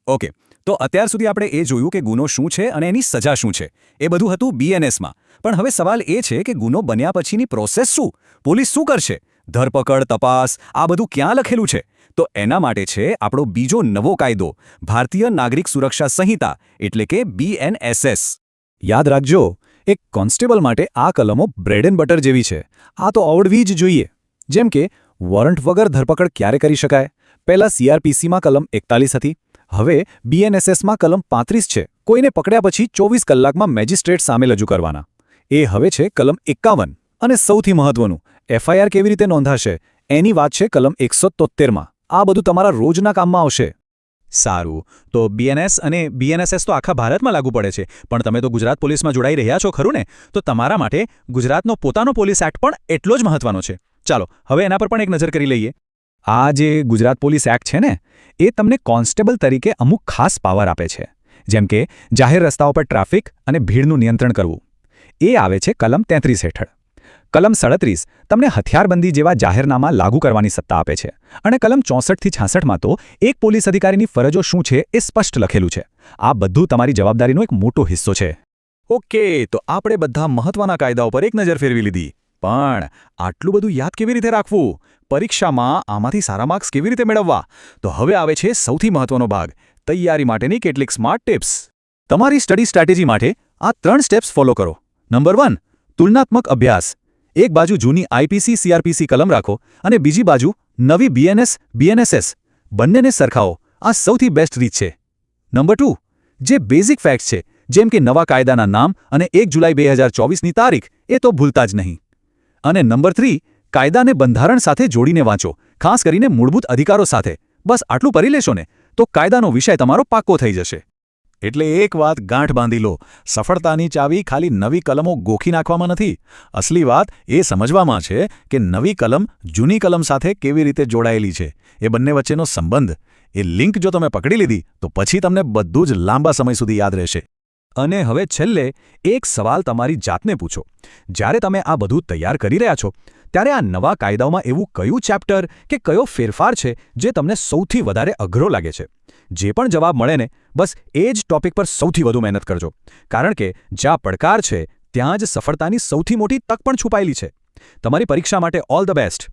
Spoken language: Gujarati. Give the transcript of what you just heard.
ઓકે, તો અત્યાર સુધી આપણે એ જોયું કે ગુનો શું છે અને એની સજા શું છે. એ બધું હતું બીએનએસમાં. પણ હવે સવાલ એ છે કે ગુનો બન્યા પછીની પ્રોસેસ શું? પોલીસ શું કરશે? ધરપકડ, તપાસ, આ બધું ક્યાં લખેલું છે? તો એના માટે છે આપણો બીજો નવો કાયદો, ભારતીય નાગરિક સુરક્ષા સંહિતા, એટલે કે BNSS. યાદ રાખજો, એક કોન્સ્ટેબલ માટે આ કલમો બ્રેડ એન્ડ બટર જેવી છે. આ તો આવડવી જ જોઈએ. જેમ કે વોરંટ વગર ધરપકડ ક્યારે કરી શકાય? પહેલા CRPCમાં કલમ 41 હતી. હવે BNSSમાં કલમ 35 છે. કોઈને પકડ્યા પછી 24 કલાકમાં મેજિસ્ટ્રેટ સામે રજૂ કરવાના. એ હવે છે કલમ 51. અને સૌથી મહત્વનું, FIR કેવી રીતે નોંધાશે એની વાત છે કલમ 173માં. આ બધું તમારા રોજના કામમાં આવશે. સારું, તો BNS અને BNSS તો આખા ભારતમાં લાગુ પડે છે, પણ તમે તો ગુજરાત પોલીસમાં જોડાઈ રહ્યા છો ખરું ને? તો તમારા માટે ગુજરાતનો પોતાનો પોલીસ એક્ટ પણ એટલો જ મહત્વનો છે. ચાલો હવે એના પર પણ એક નજર કરી લઈએ. આ જે ગુજરાત પોલીસ એક્ટ છે ને, એ તમને કોન્સ્ટેબલ તરીકે અમુક ખાસ પાવર આપે છે. જેમ કે જાહેર રસ્તાઓ પર ટ્રાફિક અને ભીડનું નિયંત્રણ કરવું. એ આવે છે કલમ 33 હેઠળ. કલમ 37 તમને હથિયારબંધી જેવા જાહેરનામા લાગુ કરવાની સત્તા આપે છે. અને કલમ 64થી 66માં તો એક પોલીસ અધિકારીની ફરજો શું છે એ સ્પષ્ટ લખેલું છે. આ બધું તમારી જવાબદારીનો એક મોટો હિસ્સો છે. ઓકે, તો આપણે બધા મહત્વના કાયદાઓ પર એક નજર ફેરવી લીધી. પણ આટલું બધું યાદ કેવી રીતે રાખવું? પરીક્ષામાં આમાંથી સારા માર્ક્સ કેવી રીતે મેળવવા? તો હવે આવે છે સૌથી મહત્વનો ભાગ, તૈયારી માટેની કેટલીક સ્માર્ટ ટિપ્સ. તમારી સ્ટડી સ્ટ્રેટેજી માટે આ 3 સ્ટેપ્સ ફોલો કરો. નંબર 1, તુલનાત્મક અભ્યાસ. એક બાજુ જૂની IPC CRPC કલમ રાખો અને બીજી બાજુ નવી BNSS. બંનેને સરખાવો. આ સૌથી બેસ્ટ રીત છે. નંબર 2, જે બેઝિક ફેક્ટ્સ છે, જેમ કે નવા કાયદાના નામ અને 1 જુલાઈ 2024ની તારીખ, એ તો ભૂલતા જ નહીં. અને નંબર 3, કાયદાને બંધારણ સાથે જોડીને વાંચો, ખાસ કરીને મૂળભૂત અધિકારો સાથે. બસ આટલું કરી લેશો ને તો કાયદાનો વિષય તમારો પાક્કો થઈ જશે. એટલે એક વાત ગાંઠ બાંધી લો, સફળતાની ચાવી ખાલી નવી કલમો ગોખી નાખવામાં નથી. અસલી વાત એ સમજવામાં છે કે નવી કલમ જૂની કલમ સાથે કેવી રીતે જોડાયેલી છે. એ બંને વચ્ચેનો સંબંધ, એ લિંક જો તમે પકડી લીધી તો પછી તમને બધું જ લાંબા સમય સુધી યાદ રહેશે. અને હવે છેલ્લે એક સવાલ તમારી જાતને પૂછો. જ્યારે તમે આ બધું તૈયાર કરી રહ્યા છો, ત્યારે આ નવા કાયદાઓમાં એવું કયું ચેપ્ટર કે કયો ફેરફાર છે જે તમને સૌથી વધારે અઘરો લાગે છે? જે પણ જવાબ મળે ને, બસ એ જ ટોપિક પર સૌથી વધુ મહેનત કરજો. કારણ કે જ્યાં પડકાર છે ત્યાં જ સફળતાની સૌથી મોટી તક પણ છુપાયેલી છે. તમારી પરીક્ષા માટે ઓલ ધ બેસ્ટ.